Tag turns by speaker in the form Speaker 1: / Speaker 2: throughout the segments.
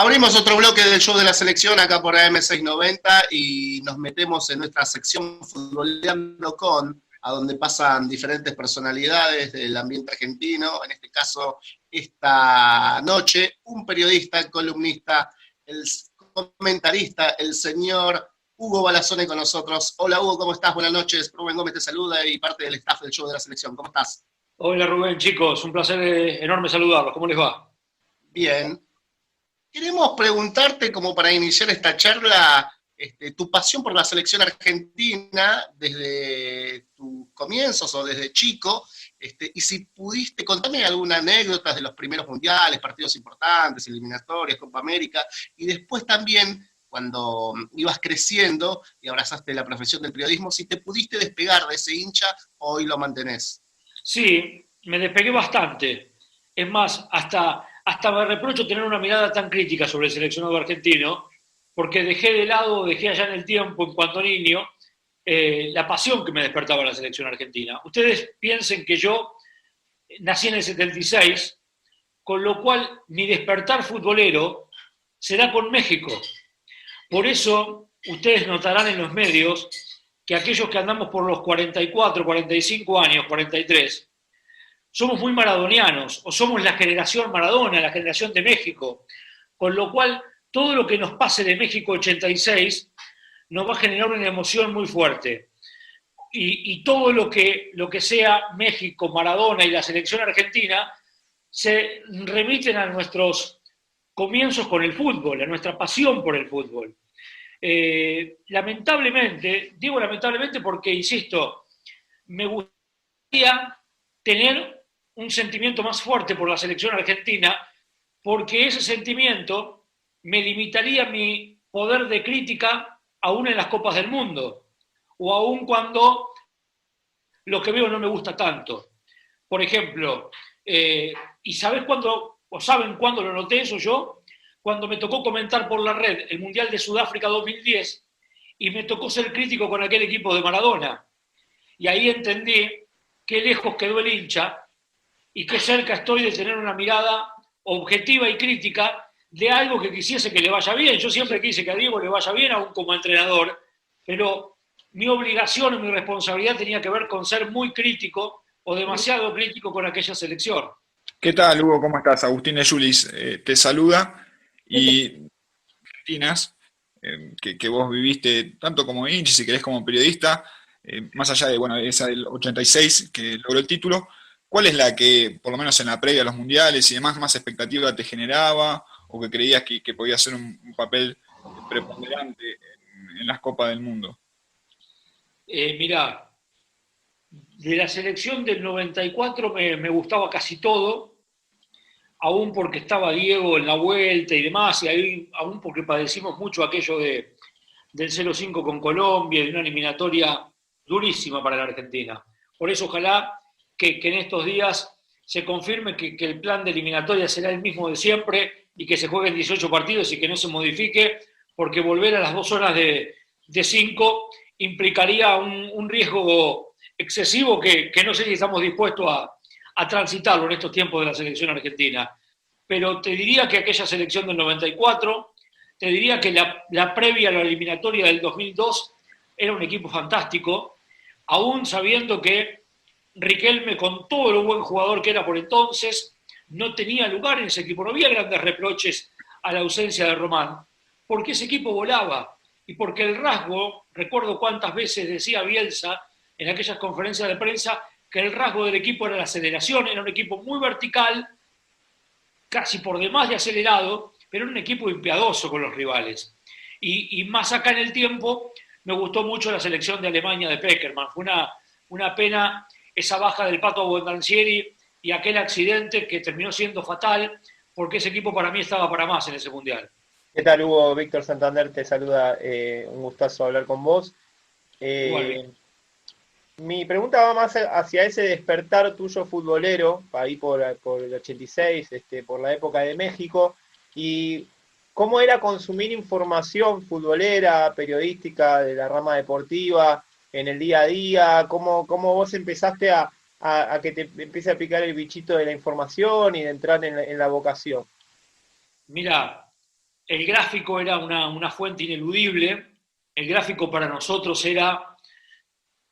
Speaker 1: Abrimos otro bloque del show de la selección acá por AM690 y nos metemos en nuestra sección Futboleando con, a donde pasan diferentes personalidades del ambiente argentino, en este caso, esta noche, un periodista, columnista, el comentarista, el señor Hugo Balazone con nosotros. Hola Hugo, ¿cómo estás? Buenas noches. Rubén Gómez te saluda y parte del staff del show de la selección. ¿Cómo estás?
Speaker 2: Hola Rubén, chicos, un placer enorme saludarlos. ¿Cómo les va?
Speaker 1: Bien. Queremos preguntarte, como para iniciar esta charla, tu pasión por la selección argentina desde tus comienzos o desde chico, y si pudiste, contame alguna anécdota de los primeros mundiales, partidos importantes, eliminatorias, Copa América, y después también, cuando ibas creciendo y abrazaste la profesión del periodismo, si te pudiste despegar de ese hincha o hoy lo mantenés.
Speaker 2: Sí, me despegué bastante. Es más, hasta me reprocho tener una mirada tan crítica sobre el seleccionado argentino, porque dejé de lado, dejé allá en el tiempo, en cuanto niño, la pasión que me despertaba la selección argentina. Ustedes piensen que yo nací en el 76, con lo cual mi despertar futbolero se da con México. Por eso, ustedes notarán en los medios que aquellos que andamos por los 44, 45 años, 43, somos muy maradonianos, o somos la generación Maradona, la generación de México, con lo cual todo lo que nos pase de México 86 nos va a generar una emoción muy fuerte. Y todo lo que sea México, Maradona y la selección argentina se remiten a nuestros comienzos con el fútbol, a nuestra pasión por el fútbol. Lamentablemente, digo lamentablemente porque, insisto, me gustaría tener un sentimiento más fuerte por la selección argentina, porque ese sentimiento me limitaría mi poder de crítica aún en las Copas del Mundo, o aún cuando lo que veo no me gusta tanto. Por ejemplo, ¿y sabes cuándo, o saben cuándo lo noté eso yo? Cuando me tocó comentar por la red el Mundial de Sudáfrica 2010 y me tocó ser crítico con aquel equipo de Maradona. Y ahí entendí qué lejos quedó el hincha y qué cerca estoy de tener una mirada objetiva y crítica de algo que quisiese que le vaya bien. Yo siempre quise que a Diego le vaya bien, aún como entrenador, pero mi obligación y mi responsabilidad tenía que ver con ser muy crítico o demasiado crítico con aquella selección.
Speaker 3: ¿Qué tal, Hugo? ¿Cómo estás? Agustín de Julis te saluda. Y Argentinas, que vos viviste tanto como hincha, si querés como periodista, más allá de, bueno, esa del 86 que logró el título, ¿cuál es la que, por lo menos en la previa a los mundiales y demás, más expectativa te generaba o que creías que podía ser un papel preponderante en las Copas del Mundo?
Speaker 2: Mirá, de la selección del 94 me gustaba casi todo, aún porque estaba Diego en la vuelta y demás, y ahí, aún porque padecimos mucho aquello del 0-5 con Colombia, de una eliminatoria durísima para la Argentina. Por eso ojalá que en estos días se confirme que el plan de eliminatoria será el mismo de siempre y que se jueguen 18 partidos y que no se modifique, porque volver a las 2 horas de 5 implicaría un riesgo excesivo que no sé si estamos dispuestos a transitarlo en estos tiempos de la selección argentina. Pero te diría que aquella selección del 94, te diría que la previa a la eliminatoria del 2002 era un equipo fantástico, aún sabiendo que Riquelme, con todo lo buen jugador que era por entonces, no tenía lugar en ese equipo. No había grandes reproches a la ausencia de Román, porque ese equipo volaba y porque el rasgo, recuerdo cuántas veces decía Bielsa en aquellas conferencias de prensa, que el rasgo del equipo era la aceleración, era un equipo muy vertical, casi por demás de acelerado, pero era un equipo impiadoso con los rivales. Y más acá en el tiempo, me gustó mucho la selección de Alemania de Peckerman. Fue una pena esa baja del Pato Bondancieri y aquel accidente que terminó siendo fatal, porque ese equipo para mí estaba para más en ese Mundial.
Speaker 4: ¿Qué tal, Hugo? Víctor Santander te saluda, un gustazo hablar con vos.
Speaker 2: Igual,
Speaker 4: Mi pregunta va más hacia ese despertar tuyo futbolero, ahí por el 86, por la época de México, y cómo era consumir información futbolera, periodística, de la rama deportiva, en el día a día, cómo vos empezaste a que te empiece a picar el bichito de la información y de entrar en la vocación.
Speaker 2: mira, el gráfico era una fuente ineludible, el gráfico para nosotros era,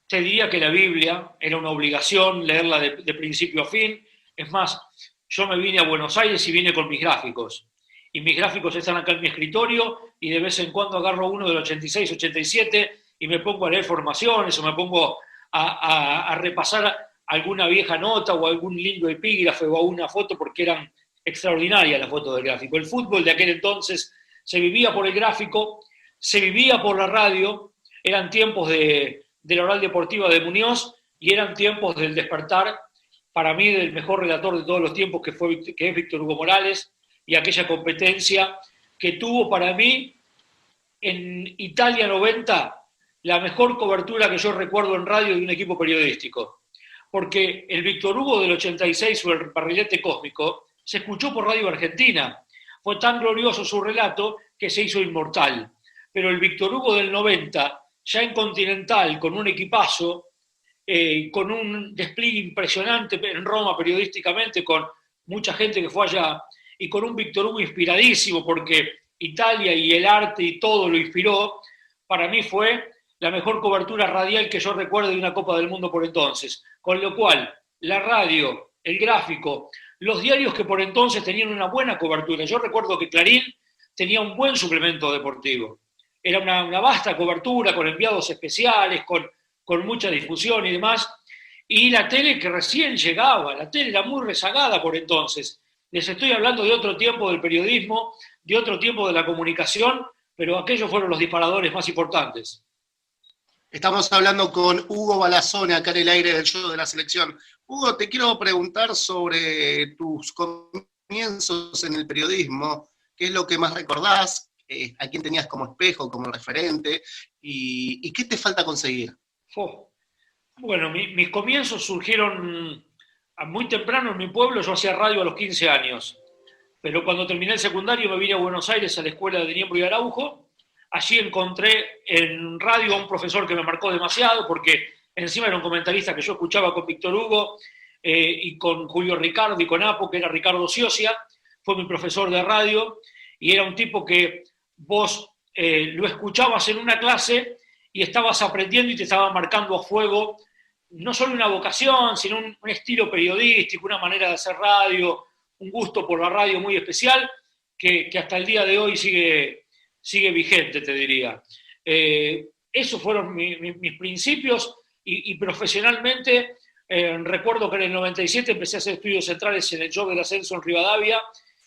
Speaker 2: te diría que la Biblia, era una obligación leerla de principio a fin. Es más, yo me vine a Buenos Aires y vine con mis gráficos. Y mis gráficos están acá en mi escritorio y de vez en cuando agarro uno del 86, 87 y me pongo a leer formaciones o me pongo a repasar alguna vieja nota o algún lindo epígrafe o una foto porque eran extraordinarias las fotos del gráfico. El fútbol de aquel entonces se vivía por el gráfico, se vivía por la radio, eran tiempos de la oral deportiva de Muñoz y eran tiempos del despertar, para mí, del mejor relator de todos los tiempos, que es Víctor Hugo Morales, y aquella competencia que tuvo para mí en Italia 90 la mejor cobertura que yo recuerdo en radio de un equipo periodístico. Porque el Víctor Hugo del 86 o el barrilete cósmico se escuchó por Radio Argentina. Fue tan glorioso su relato que se hizo inmortal. Pero el Víctor Hugo del 90, ya en Continental, con un equipazo, con un despliegue impresionante en Roma periodísticamente, con mucha gente que fue allá, y con un Víctor Hugo inspiradísimo, porque Italia y el arte y todo lo inspiró, para mí fue la mejor cobertura radial que yo recuerdo de una Copa del Mundo por entonces. Con lo cual, la radio, el gráfico, los diarios que por entonces tenían una buena cobertura. Yo recuerdo que Clarín tenía un buen suplemento deportivo. Era una vasta cobertura, con enviados especiales, con mucha difusión y demás. Y la tele que recién llegaba, la tele era muy rezagada por entonces. Les estoy hablando de otro tiempo del periodismo, de otro tiempo de la comunicación, pero aquellos fueron los disparadores más importantes.
Speaker 1: Estamos hablando con Hugo Balazone, acá en el aire del show de la selección. Hugo, te quiero preguntar sobre tus comienzos en el periodismo. ¿Qué es lo que más recordás? ¿A quién tenías como espejo, como referente? ¿Y qué te falta conseguir?
Speaker 2: Bueno, mis comienzos surgieron muy temprano en mi pueblo. Yo hacía radio a los 15 años. Pero cuando terminé el secundario me vine a Buenos Aires, a la escuela de Niembro y Araujo. Allí encontré en radio a un profesor que me marcó demasiado, porque encima era un comentarista que yo escuchaba con Víctor Hugo y con Julio Ricardo y con Apo, que era Ricardo Ciocia. Fue mi profesor de radio y era un tipo que vos lo escuchabas en una clase y estabas aprendiendo y te estaba marcando a fuego no solo una vocación, sino un estilo periodístico, una manera de hacer radio, un gusto por la radio muy especial, que hasta el día de hoy sigue vigente, te diría. Esos fueron mis principios y profesionalmente recuerdo que en el 97 empecé a hacer estudios centrales en el Job del Ascenso en Rivadavia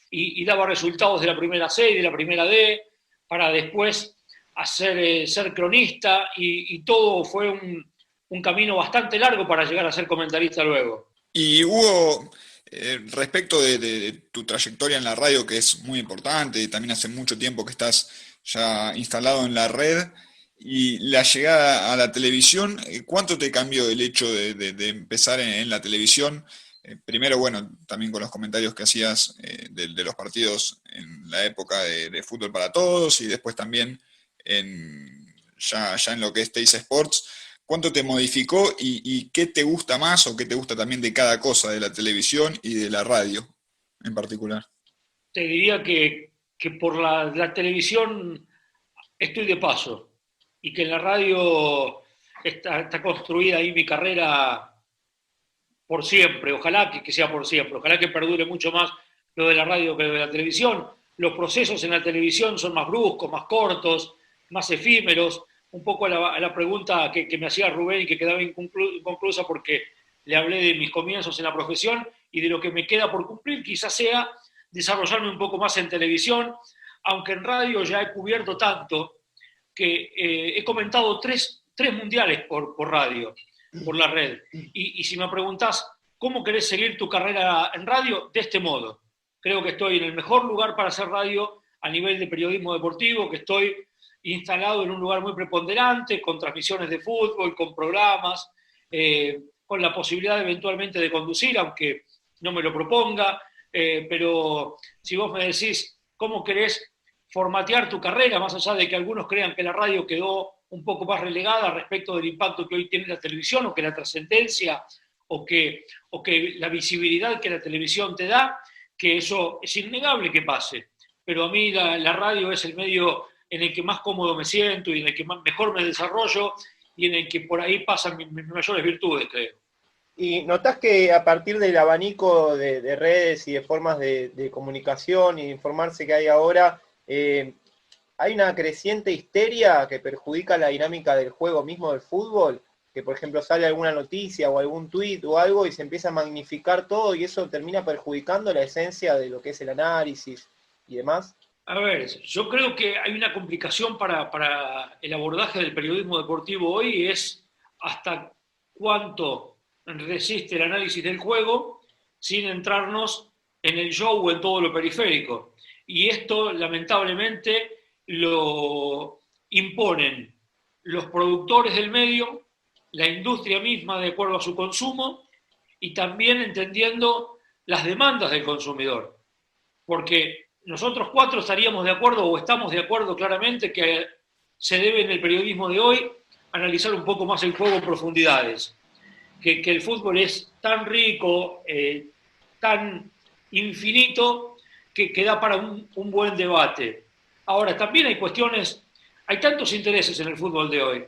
Speaker 2: y daba resultados de la primera C y de la primera D para después ser cronista y todo fue un camino bastante largo para llegar a ser comentarista luego.
Speaker 3: Y Hugo, respecto de tu trayectoria en la radio, que es muy importante, y también hace mucho tiempo que estás ya instalado en la red, y la llegada a la televisión, ¿cuánto te cambió el hecho de empezar en la televisión? Primero, bueno, también con los comentarios que hacías de los partidos en la época de Fútbol para Todos, y después también ya en lo que es Teis Sports. ¿Cuánto te modificó y qué te gusta más o qué te gusta también de cada cosa, de la televisión y de la radio en particular?
Speaker 2: Te diría que por la televisión estoy de paso y que en la radio está construida ahí mi carrera por siempre. Ojalá que sea por siempre, ojalá que perdure mucho más lo de la radio que lo de la televisión. Los procesos en la televisión son más bruscos, más cortos, más efímeros. Un poco a la pregunta que me hacía Rubén y que quedaba inconclusa porque le hablé de mis comienzos en la profesión y de lo que me queda por cumplir, quizás sea desarrollarme un poco más en televisión, aunque en radio ya he cubierto tanto que he comentado tres mundiales por radio, por la red. Y si me preguntás, ¿cómo querés seguir tu carrera en radio? De este modo. Creo que estoy en el mejor lugar para hacer radio a nivel de periodismo deportivo, que estoy instalado en un lugar muy preponderante, con transmisiones de fútbol, con programas, con la posibilidad eventualmente de conducir, aunque no me lo proponga, pero si vos me decís cómo querés formatear tu carrera, más allá de que algunos crean que la radio quedó un poco más relegada respecto del impacto que hoy tiene la televisión, o que la trascendencia, o que la visibilidad que la televisión te da, que eso es innegable que pase. pero a mí la radio es el medio en el que más cómodo me siento y en el que mejor me desarrollo y en el que por ahí pasan mis mayores virtudes, creo.
Speaker 4: ¿Y notás que a partir del abanico de redes y de formas de comunicación y de informarse que hay ahora, hay una creciente histeria que perjudica la dinámica del juego mismo del fútbol? Que por ejemplo sale alguna noticia o algún tuit o algo y se empieza a magnificar todo y eso termina perjudicando la esencia de lo que es el análisis y demás.
Speaker 2: A ver, yo creo que hay una complicación para el abordaje del periodismo deportivo hoy, es hasta cuánto resiste el análisis del juego sin entrarnos en el show o en todo lo periférico. Y esto, lamentablemente, lo imponen los productores del medio, la industria misma de acuerdo a su consumo y también entendiendo las demandas del consumidor. Porque nosotros cuatro estaríamos de acuerdo o estamos de acuerdo claramente que se debe en el periodismo de hoy analizar un poco más el juego en profundidades. Que el fútbol es tan rico, tan infinito, que da para un buen debate. Ahora, también hay cuestiones, hay tantos intereses en el fútbol de hoy,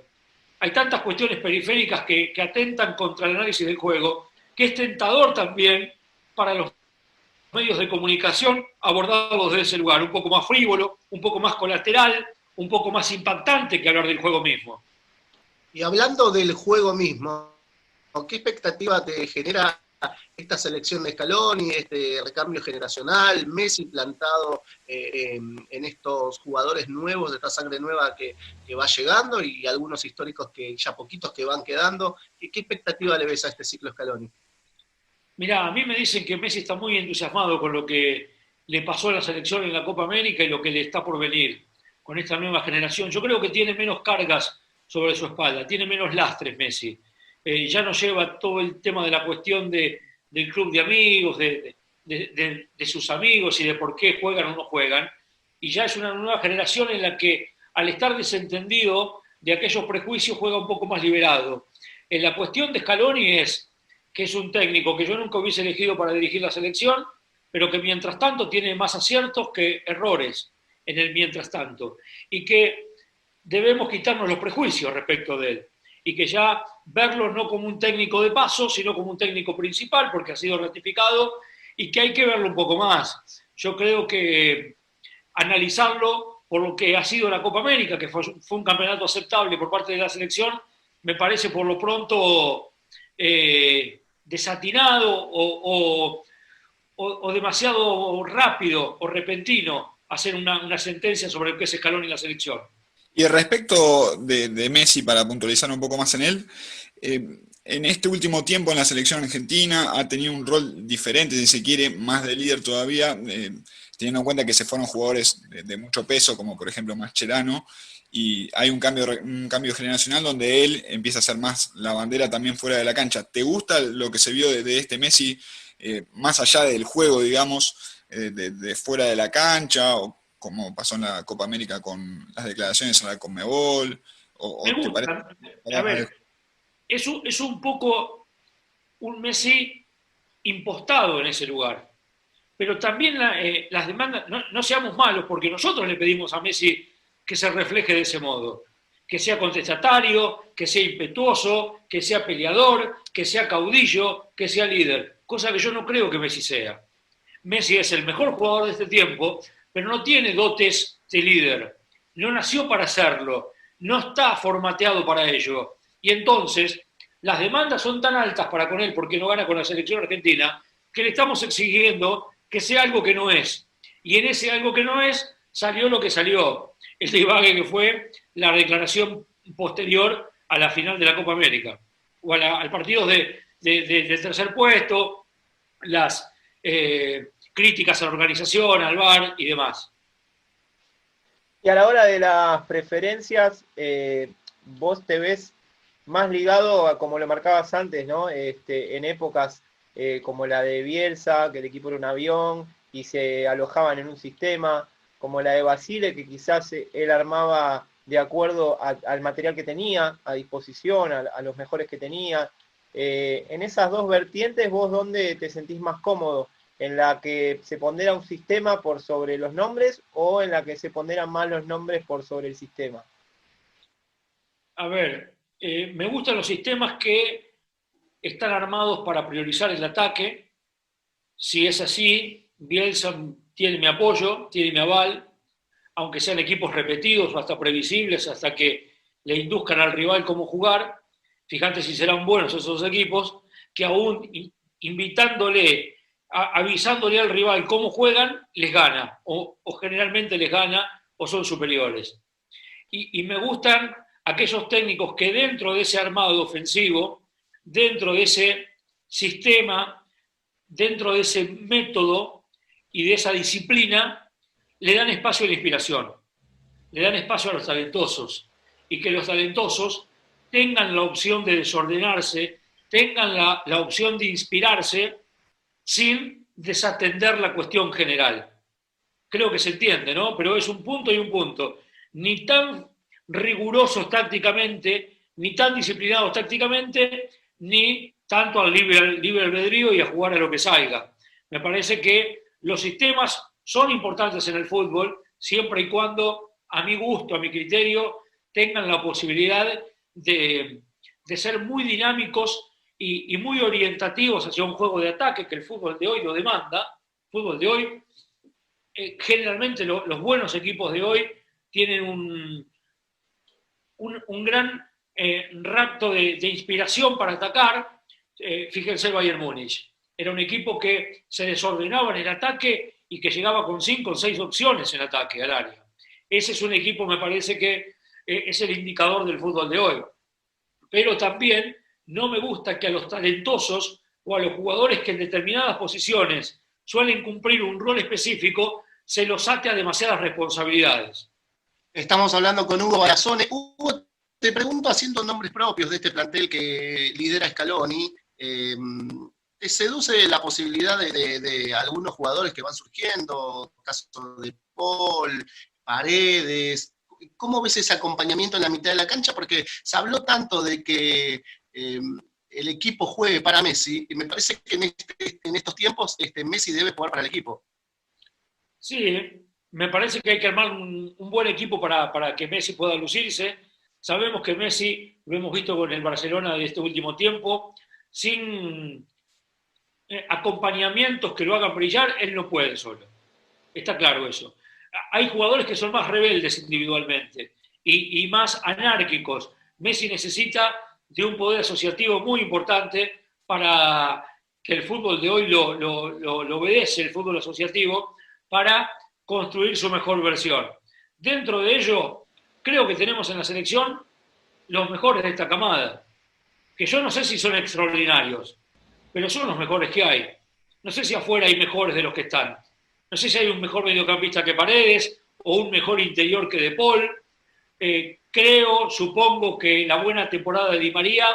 Speaker 2: hay tantas cuestiones periféricas que atentan contra el análisis del juego, que es tentador también para los medios de comunicación abordarlos desde ese lugar, un poco más frívolo, un poco más colateral, un poco más impactante que hablar del juego mismo.
Speaker 1: Y hablando del juego mismo, ¿qué expectativa te genera esta selección de Scaloni, este recambio generacional, Messi plantado en estos jugadores nuevos, de esta sangre nueva que va llegando y algunos históricos que ya poquitos que van quedando? ¿Qué expectativa le ves a este ciclo Scaloni?
Speaker 2: Mirá, a mí me dicen que Messi está muy entusiasmado con lo que le pasó a la selección en la Copa América y lo que le está por venir con esta nueva generación. Yo creo que tiene menos cargas sobre su espalda, tiene menos lastres Messi. Ya no lleva todo el tema de la cuestión del club de amigos, de sus amigos y de por qué juegan o no juegan. Y ya es una nueva generación en la que, al estar desentendido de aquellos prejuicios, juega un poco más liberado. La cuestión de Scaloni es que es un técnico que yo nunca hubiese elegido para dirigir la selección, pero que mientras tanto tiene más aciertos que errores en el mientras tanto. Y que debemos quitarnos los prejuicios respecto de él. Y que ya verlo no como un técnico de paso, sino como un técnico principal, porque ha sido ratificado, y que hay que verlo un poco más. Yo creo que analizarlo por lo que ha sido la Copa América, que fue un campeonato aceptable por parte de la selección, me parece por lo pronto desatinado o demasiado rápido o repentino hacer una sentencia sobre el que es Scaloni y la selección.
Speaker 3: Y respecto de Messi, para puntualizar un poco más en él, en este último tiempo en la selección argentina ha tenido un rol diferente, si se quiere, más de líder todavía, teniendo en cuenta que se fueron jugadores de mucho peso, como por ejemplo Mascherano, y hay un cambio generacional donde él empieza a ser más la bandera también fuera de la cancha. ¿Te gusta lo que se vio de este Messi, más allá del juego, digamos, de fuera de la cancha, o como pasó en la Copa América con las declaraciones en la Conmebol?
Speaker 2: Me gusta. A ver, es un poco un Messi impostado en ese lugar. Pero también las demandas, no seamos malos, porque nosotros le pedimos a Messi que se refleje de ese modo. Que sea contestatario, que sea impetuoso, que sea peleador, que sea caudillo, que sea líder. Cosa que yo no creo que Messi sea. Messi es el mejor jugador de este tiempo, pero no tiene dotes de líder. No nació para serlo. No está formateado para ello. Y entonces, las demandas son tan altas para con él, porque no gana con la selección argentina, que le estamos exigiendo que sea algo que no es. Y en ese algo que no es, salió lo que salió. El divague que fue la declaración posterior a la final de la Copa América, o al partido de tercer puesto, las críticas a la organización, al VAR y demás.
Speaker 4: Y a la hora de las preferencias, vos te ves más ligado a, como lo marcabas antes, ¿no? En épocas como la de Bielsa, que el equipo era un avión y se alojaban en un sistema, como la de Basile, que quizás él armaba de acuerdo al material que tenía a disposición, a los mejores que tenía. En esas dos vertientes, ¿vos dónde te sentís más cómodo? en la que se pondera un sistema por sobre los nombres o en la que se ponderan más los nombres por sobre el sistema?
Speaker 2: A ver, me gustan los sistemas que están armados para priorizar el ataque. Si es así, Bielsa tiene mi apoyo, tiene mi aval, aunque sean equipos repetidos o hasta previsibles, hasta que le induzcan al rival cómo jugar. Fíjate si serán buenos esos equipos, que aún invitándole, avisándole al rival cómo juegan, les gana, o generalmente les gana, o son superiores. Y me gustan aquellos técnicos que dentro de ese armado ofensivo, dentro de ese sistema, dentro de ese método y de esa disciplina, le dan espacio a la inspiración, le dan espacio a los talentosos, y que los talentosos tengan la opción de desordenarse, tengan la opción de inspirarse sin desatender la cuestión general. Creo que se entiende, ¿no? Pero es un punto y un punto. Ni tan rigurosos tácticamente, ni tan disciplinados tácticamente, ni tanto al libre albedrío y a jugar a lo que salga. Me parece que los sistemas son importantes en el fútbol, siempre y cuando, a mi gusto, a mi criterio, tengan la posibilidad de ser muy dinámicos y muy orientativos hacia un juego de ataque, que el fútbol de hoy lo demanda. El fútbol de hoy, generalmente los buenos equipos de hoy tienen un gran rapto de inspiración para atacar. Fíjense el Bayern Múnich. Era un equipo que se desordenaba en el ataque y que llegaba con 5 o 6 opciones en ataque al área. Ese es un equipo, me parece que es el indicador del fútbol de hoy. Pero también no me gusta que a los talentosos o a los jugadores que en determinadas posiciones suelen cumplir un rol específico, se los ate a demasiadas responsabilidades.
Speaker 1: Estamos hablando con Hugo Barazone. Hugo, te pregunto, haciendo nombres propios de este plantel que lidera Scaloni, ¿te seduce la posibilidad de algunos jugadores que van surgiendo? Caso de Paul, Paredes. ¿Cómo ves ese acompañamiento en la mitad de la cancha? Porque se habló tanto de que el equipo juegue para Messi, y me parece que en estos tiempos Messi debe jugar para el equipo.
Speaker 2: Sí, me parece que hay que armar un buen equipo para que Messi pueda lucirse. Sabemos que Messi, lo hemos visto con el Barcelona de este último tiempo, sin acompañamientos que lo hagan brillar, él no puede solo. Está claro eso. Hay jugadores que son más rebeldes individualmente y más anárquicos. Messi necesita de un poder asociativo muy importante para que el fútbol de hoy lo obedece, el fútbol asociativo, para construir su mejor versión. Dentro de ello, creo que tenemos en la selección los mejores de esta camada, que yo no sé si son extraordinarios, pero son los mejores que hay. No sé si afuera hay mejores de los que están. No sé si hay un mejor mediocampista que Paredes o un mejor interior que De Paul. Supongo que la buena temporada de Di María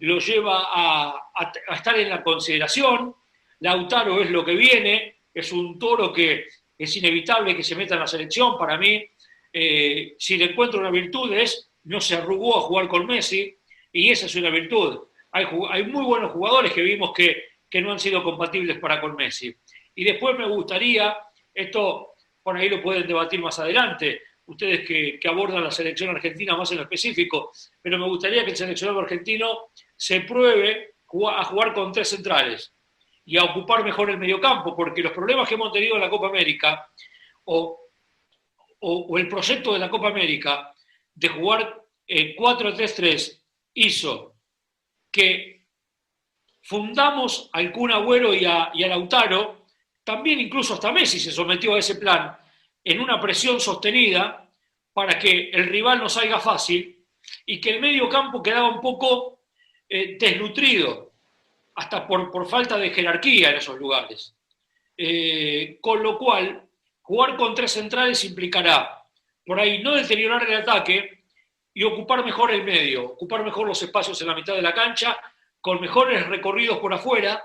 Speaker 2: lo lleva a estar en la consideración. Lautaro es lo que viene, es un toro que es inevitable que se meta en la selección. Para mí, si le encuentro una virtud es no se arrugó a jugar con Messi, y esa es una virtud. Hay muy buenos jugadores que vimos que no han sido compatibles para con Messi. Y después me gustaría, esto por ahí lo pueden debatir más adelante, ustedes que abordan la selección argentina más en lo específico, pero me gustaría que el seleccionado argentino se pruebe a jugar con 3 centrales y a ocupar mejor el mediocampo, porque los problemas que hemos tenido en la Copa América o el proyecto de la Copa América de jugar 4-3-3 hizo que fundamos al Kun Agüero y a Lautaro, también incluso hasta Messi se sometió a ese plan, en una presión sostenida para que el rival no salga fácil y que el medio campo quedaba un poco desnutrido, hasta por falta de jerarquía en esos lugares. Con lo cual, jugar con 3 centrales implicará, por ahí, no deteriorar el ataque y ocupar mejor el medio, ocupar mejor los espacios en la mitad de la cancha, con mejores recorridos por afuera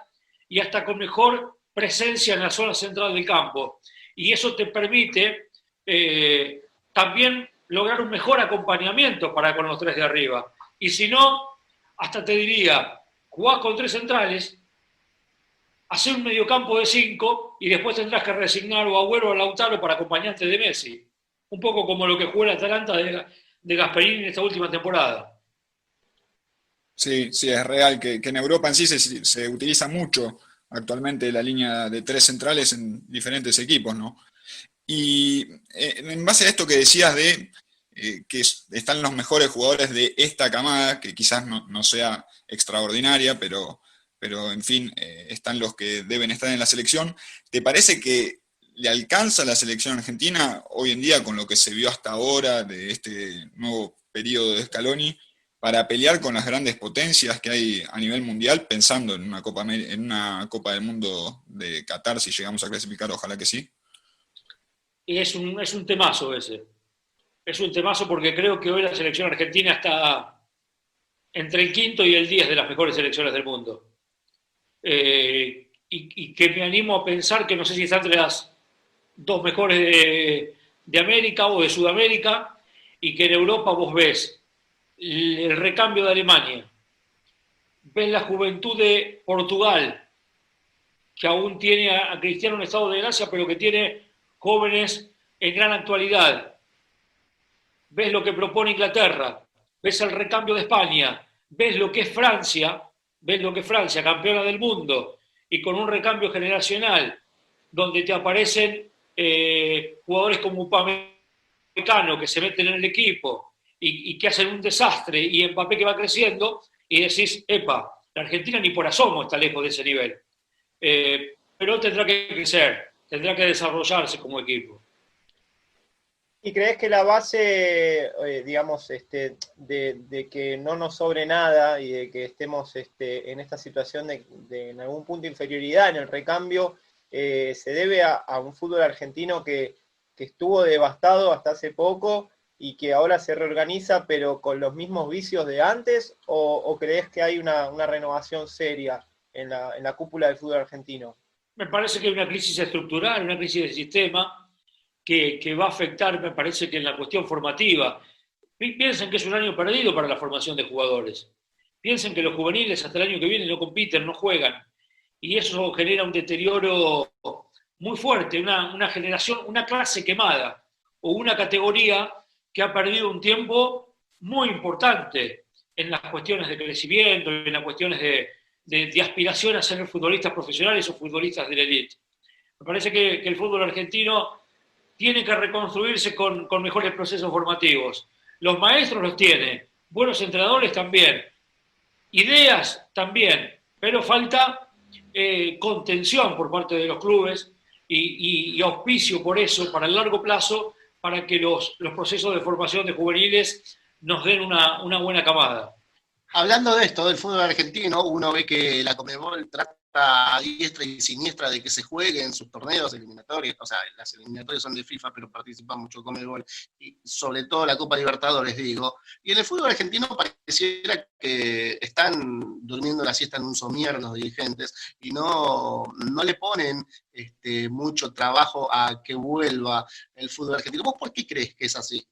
Speaker 2: y hasta con mejor presencia en la zona central del campo. Y eso te permite también lograr un mejor acompañamiento para con los 3 de arriba. Y si no, hasta te diría, jugás con 3 centrales, hacer un mediocampo de 5 y después tendrás que resignar o a Agüero o a Lautaro para acompañante de Messi. Un poco como lo que jugó el Atalanta de Gasperini en esta última temporada.
Speaker 3: Sí, sí, es real que en Europa en sí se utiliza mucho actualmente la línea de tres centrales en diferentes equipos, ¿no? Y en base a esto que decías de que están los mejores jugadores de esta camada, que quizás no sea extraordinaria, pero en fin, están los que deben estar en la selección, ¿te parece que le alcanza a la selección argentina hoy en día con lo que se vio hasta ahora de este nuevo periodo de Scaloni para pelear con las grandes potencias que hay a nivel mundial, pensando en una en una Copa del Mundo de Qatar, si llegamos a clasificar, ojalá que sí?
Speaker 2: Y es un temazo ese. Es un temazo porque creo que hoy la selección argentina está entre el quinto y el 10 de las mejores selecciones del mundo. Y que me animo a pensar que no sé si está entre las dos mejores de América o de Sudamérica, y que en Europa vos ves el recambio de Alemania, ves la juventud de Portugal, que aún tiene a Cristiano en estado de gracia, pero que tiene jóvenes en gran actualidad. Ves lo que propone Inglaterra, ves el recambio de España, ves lo que es Francia, campeona del mundo, y con un recambio generacional, donde te aparecen jugadores como Upamecano, que se meten en el equipo y que hacen un desastre, y Mbappé que va creciendo, y decís, epa, la Argentina ni por asomo está lejos de ese nivel. Pero tendrá que crecer, tendrá que desarrollarse como equipo.
Speaker 4: ¿Y crees que la base, digamos, de que no nos sobre nada y de que estemos en esta situación de en algún punto inferioridad en el recambio, se debe a un fútbol argentino que estuvo devastado hasta hace poco y que ahora se reorganiza pero con los mismos vicios de antes? ¿O crees que hay una renovación seria en la cúpula del fútbol argentino?
Speaker 2: Me parece que hay una crisis estructural, una crisis de sistema, que va a afectar, me parece que en la cuestión formativa. Piensen que es un año perdido para la formación de jugadores. Piensen que los juveniles hasta el año que viene no compiten, no juegan. Y eso genera un deterioro muy fuerte, una generación, una clase quemada, o una categoría que ha perdido un tiempo muy importante en las cuestiones de crecimiento, en las cuestiones de aspiración a ser futbolistas profesionales o futbolistas de la élite. Me parece que el fútbol argentino tiene que reconstruirse con mejores procesos formativos. Los maestros los tiene, buenos entrenadores también, ideas también, pero falta contención por parte de los clubes y auspicio por eso, para el largo plazo, para que los procesos de formación de juveniles nos den una buena camada.
Speaker 1: Hablando de esto, del fútbol argentino, uno ve que la Conmebol trata a diestra y siniestra de que se jueguen sus torneos eliminatorios, o sea, las eliminatorias son de FIFA, pero participa mucho Conmebol, y sobre todo la Copa Libertadores, digo. Y en el fútbol argentino pareciera que están durmiendo la siesta en un somier los dirigentes y no le ponen mucho trabajo a que vuelva el fútbol argentino. ¿Vos por qué crees que es así?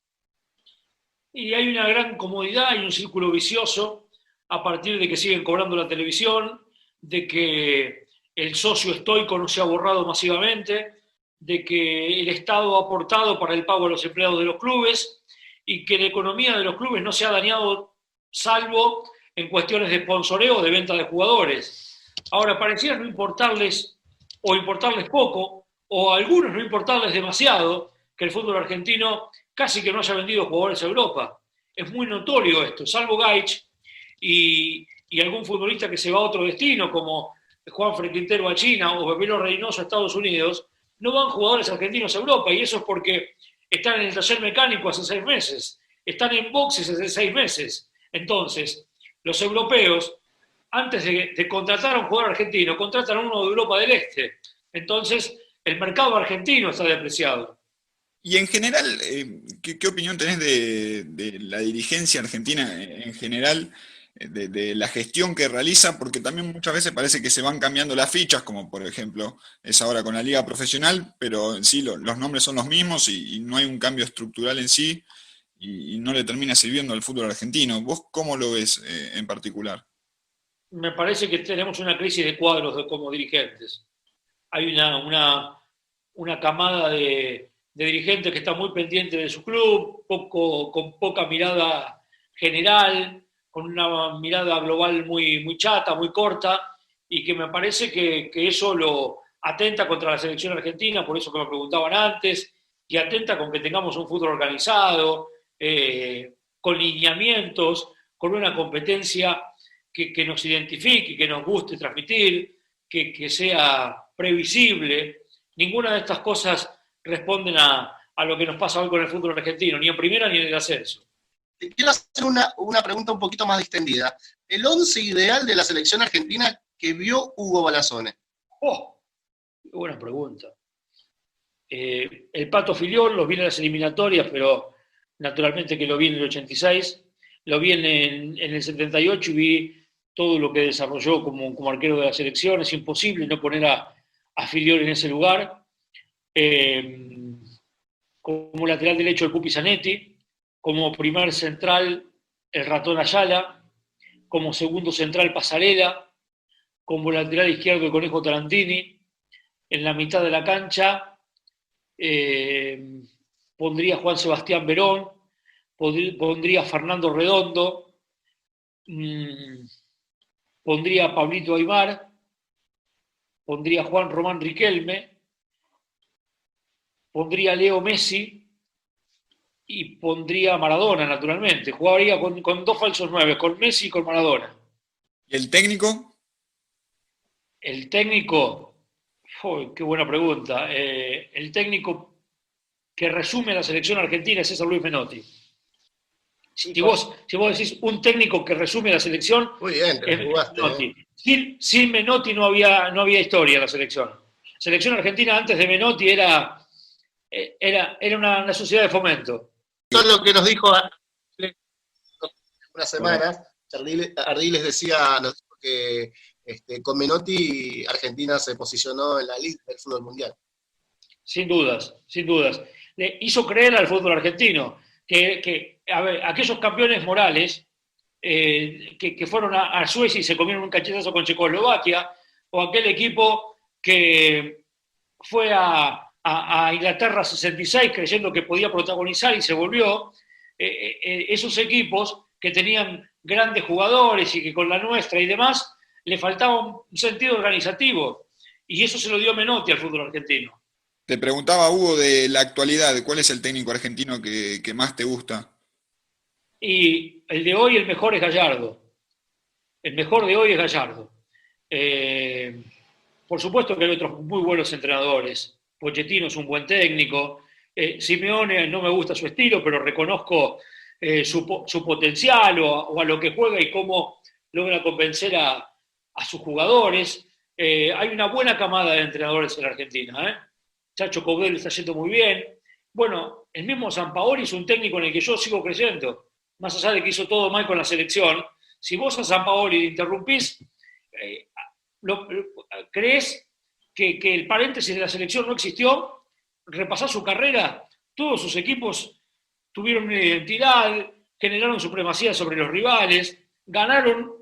Speaker 2: Y hay una gran comodidad, hay un círculo vicioso a partir de que siguen cobrando la televisión, de que el socio estoico no se ha borrado masivamente, de que el Estado ha aportado para el pago a los empleados de los clubes y que la economía de los clubes no se ha dañado salvo en cuestiones de sponsoreo, de venta de jugadores. Ahora, pareciera no importarles o importarles poco, o a algunos no importarles demasiado, que el fútbol argentino casi que no haya vendido jugadores a Europa. Es muy notorio esto, salvo Gaich y algún futbolista que se va a otro destino, como Juanfran Quintero a China o Pepino Reynoso a Estados Unidos, no van jugadores argentinos a Europa, y eso es porque están en el taller mecánico hace 6 meses, están en boxes hace 6 meses. Entonces, los europeos, antes de contratar a un jugador argentino, contratan a uno de Europa del Este. Entonces, el mercado argentino está depreciado.
Speaker 3: Y en general, ¿qué opinión tenés de la dirigencia argentina en general, de la gestión que realiza? Porque también muchas veces parece que se van cambiando las fichas, como por ejemplo es ahora con la liga profesional, pero en sí los nombres son los mismos y no hay un cambio estructural en sí y no le termina sirviendo al fútbol argentino. ¿Vos cómo lo ves en particular?
Speaker 2: me parece que tenemos una crisis de cuadros como dirigentes. Hay una camada de dirigentes que está muy pendiente de su club, con poca mirada general, con una mirada global muy chata, muy corta, y que me parece que eso lo atenta contra la selección argentina, por eso que me preguntaban antes, y atenta con que tengamos un fútbol organizado, con lineamientos, con una competencia que nos identifique, que nos guste transmitir, que sea previsible. Ninguna de estas cosas responden a lo que nos pasa hoy con el fútbol argentino, ni en primera ni en el ascenso.
Speaker 1: Te quiero hacer una pregunta un poquito más distendida. El 11 ideal de la selección argentina que vio Hugo Balazzone.
Speaker 2: ¡Oh! Qué buena pregunta. El Pato Filiol, los vi en las eliminatorias, pero naturalmente que lo vi en el 86, lo vi en el 78 y vi todo lo que desarrolló como arquero de la selección. Es imposible no poner a Filiol en ese lugar. Como lateral derecho el Pupi Zanetti, como primer central el Ratón Ayala, como segundo central Pasarela, como lateral izquierdo el Conejo Tarantini. En la mitad de la cancha pondría Juan Sebastián Verón, pondría Fernando Redondo, pondría a Pablito Aimar, pondría a Juan Román Riquelme, pondría a Leo Messi y pondría a Maradona, naturalmente. Jugaría con dos falsos 9, con Messi y con Maradona.
Speaker 3: ¿Y el técnico?
Speaker 2: El técnico... Oh, qué buena pregunta. El técnico que resume la selección argentina es César Luis Menotti. Si vos decís un técnico que resume la selección,
Speaker 1: muy bien, te
Speaker 2: es
Speaker 1: jugaste,
Speaker 2: Menotti. Sin Menotti no había historia en la selección. La selección argentina antes de Menotti era una sociedad de fomento.
Speaker 1: Eso es lo que nos dijo unas semanas. Ardiles nos dijo que con Menotti Argentina se posicionó en la elite del fútbol mundial.
Speaker 2: Sin dudas, sin dudas. Le hizo creer al fútbol argentino que a ver, aquellos campeones morales que fueron a Suecia y se comieron un cachetazo con Checoslovaquia, o aquel equipo que fue a Inglaterra 66 creyendo que podía protagonizar y se volvió, esos equipos que tenían grandes jugadores y que con la nuestra y demás, le faltaba un sentido organizativo, y eso se lo dio Menotti al fútbol argentino.
Speaker 3: Te preguntaba, Hugo, de la actualidad, ¿cuál es el técnico argentino que más te gusta?
Speaker 2: Y el de hoy, el mejor es Gallardo. El mejor de hoy es Gallardo. Por supuesto que hay otros muy buenos entrenadores. Pochettino es un buen técnico. Simeone no me gusta su estilo, pero reconozco su potencial o a lo que juega y cómo logra convencer a sus jugadores. Hay una buena camada de entrenadores en la Argentina. Chacho Coudet está yendo muy bien. Bueno, el mismo Sampaoli es un técnico en el que yo sigo creyendo. Más allá de que hizo todo mal con la selección, si vos a Sampaoli le interrumpís, crees que el paréntesis de la selección no existió, repasás su carrera, todos sus equipos tuvieron una identidad, generaron supremacía sobre los rivales, ganaron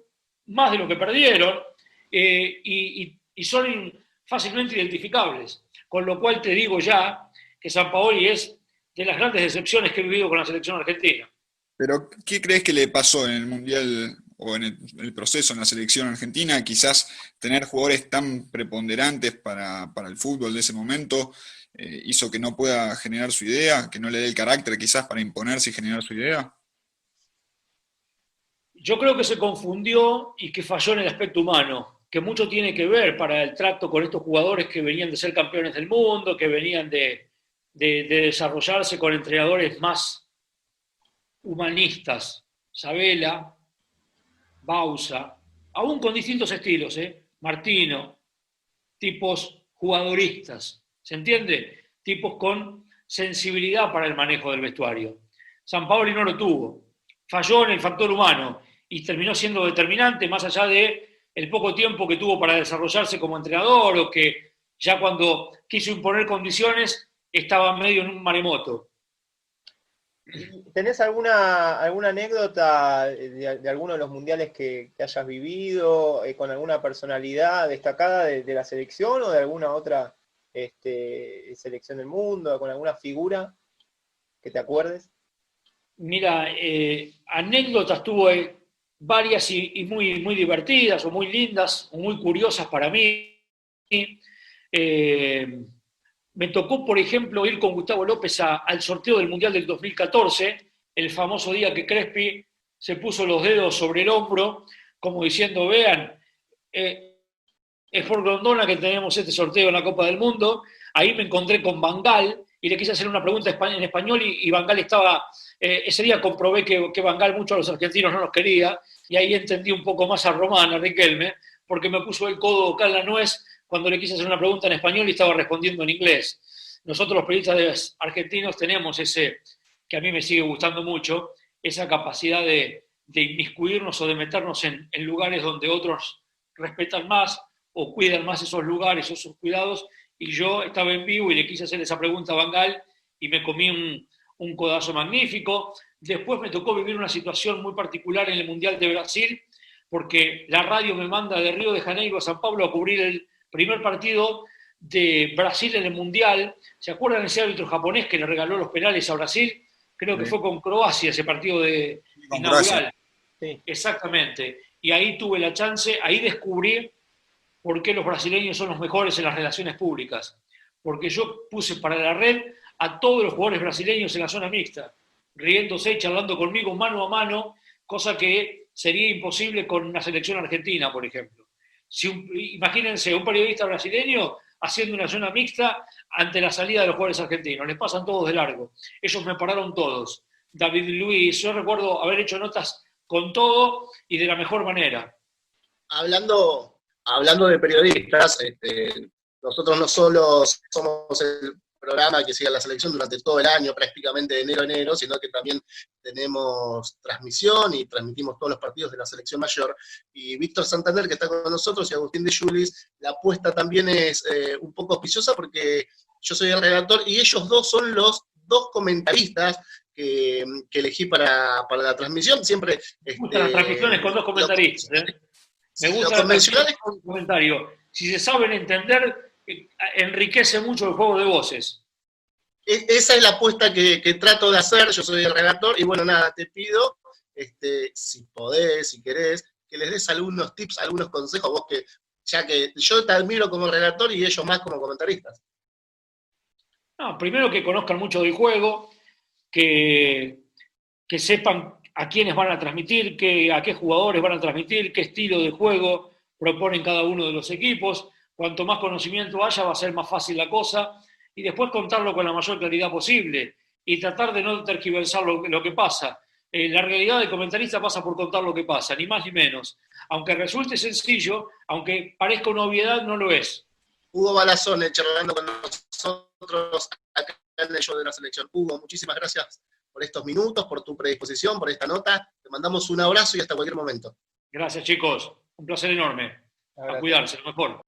Speaker 2: más de lo que perdieron y son fácilmente identificables. Con lo cual te digo ya que Sampaoli es de las grandes decepciones que he vivido con la selección argentina.
Speaker 3: Pero, ¿qué crees que le pasó en el Mundial o en el proceso en la selección argentina? Quizás tener jugadores tan preponderantes para el fútbol de ese momento hizo que no pueda generar su idea, que no le dé el carácter quizás para imponerse y generar su idea.
Speaker 2: Yo creo que se confundió y que falló en el aspecto humano, que mucho tiene que ver para el trato con estos jugadores que venían de ser campeones del mundo, que venían de desarrollarse con entrenadores más humanistas, Sabela, Bausa, aún con distintos estilos, Martino, tipos jugadoristas, ¿se entiende? Tipos con sensibilidad para el manejo del vestuario. Sampaoli no lo tuvo, falló en el factor humano y terminó siendo determinante más allá de el poco tiempo que tuvo para desarrollarse como entrenador, o que ya cuando quiso imponer condiciones estaba medio en un maremoto.
Speaker 4: ¿Tenés alguna anécdota de alguno de los mundiales que hayas vivido, con alguna personalidad destacada de la selección o de alguna otra selección del mundo, con alguna figura que te acuerdes?
Speaker 2: Mira, anécdotas tuve varias y muy, muy divertidas o muy lindas o muy curiosas para mí. Me tocó, por ejemplo, ir con Gustavo López al sorteo del Mundial del 2014, el famoso día que Crespi se puso los dedos sobre el hombro, como diciendo, vean, es por Grondona que tenemos este sorteo en la Copa del Mundo. Ahí me encontré con Van Gaal y le quise hacer una pregunta en español y Van Gaal estaba... ese día comprobé que Van Gaal mucho a los argentinos no los quería y ahí entendí un poco más a Román, a Riquelme, porque me puso el codo acá en la nuez cuando le quise hacer una pregunta en español y estaba respondiendo en inglés. Nosotros los periodistas argentinos tenemos ese, que a mí me sigue gustando mucho, esa capacidad de inmiscuirnos o de meternos en lugares donde otros respetan más o cuidan más esos lugares o esos cuidados, y yo estaba en vivo y le quise hacer esa pregunta a Van Gaal y me comí un codazo magnífico. Después me tocó vivir una situación muy particular en el Mundial de Brasil, porque la radio me manda de Río de Janeiro a San Pablo a cubrir el primer partido de Brasil en el Mundial. ¿Se acuerdan de ese árbitro japonés que le regaló los penales a Brasil? Creo que fue con Croacia ese partido inaugural. Sí. Exactamente. Y ahí tuve la chance, ahí descubrí por qué los brasileños son los mejores en las relaciones públicas. Porque yo puse para la red a todos los jugadores brasileños en la zona mixta, riéndose y charlando conmigo mano a mano, cosa que sería imposible con una selección argentina, por ejemplo. Imagínense un periodista brasileño haciendo una zona mixta ante la salida de los jugadores argentinos. Les pasan todos de largo. Ellos me pararon todos. David Luiz, yo recuerdo haber hecho notas con todo y de la mejor manera.
Speaker 1: Hablando de periodistas, nosotros no solo somos el programa que sigue la selección durante todo el año, prácticamente de enero a enero, sino que también tenemos transmisión y transmitimos todos los partidos de la selección mayor. Y Víctor Santander, que está con nosotros, y Agustín de Julis, la apuesta también es un poco auspiciosa porque yo soy el redactor y ellos dos son los dos comentaristas que elegí para la transmisión. Siempre...
Speaker 2: Me gustan las transmisiones con dos comentaristas. Me gusta el comentario. Si se saben entender, enriquece mucho el juego de voces.
Speaker 1: Esa es la apuesta que trato de hacer. Yo soy el redactor y bueno, nada, te pido, si podés, si querés, que les des algunos tips, algunos consejos, vos ya que yo te admiro como redactor y ellos más como comentaristas.
Speaker 2: No, primero que conozcan mucho del juego, que sepan a quiénes van a transmitir, a qué jugadores van a transmitir, qué estilo de juego proponen cada uno de los equipos. Cuanto más conocimiento haya, va a ser más fácil la cosa. Y después contarlo con la mayor claridad posible y tratar de no tergiversar lo que pasa. La realidad del comentarista pasa por contar lo que pasa, ni más ni menos. Aunque resulte sencillo, aunque parezca una obviedad, no lo es.
Speaker 1: Hugo Balazone charlando con nosotros acá en el show de la selección. Hugo, muchísimas gracias por estos minutos, por tu predisposición, por esta nota. Te mandamos un abrazo y hasta cualquier momento.
Speaker 2: Gracias, chicos. Un placer enorme. A cuidarse, lo mejor.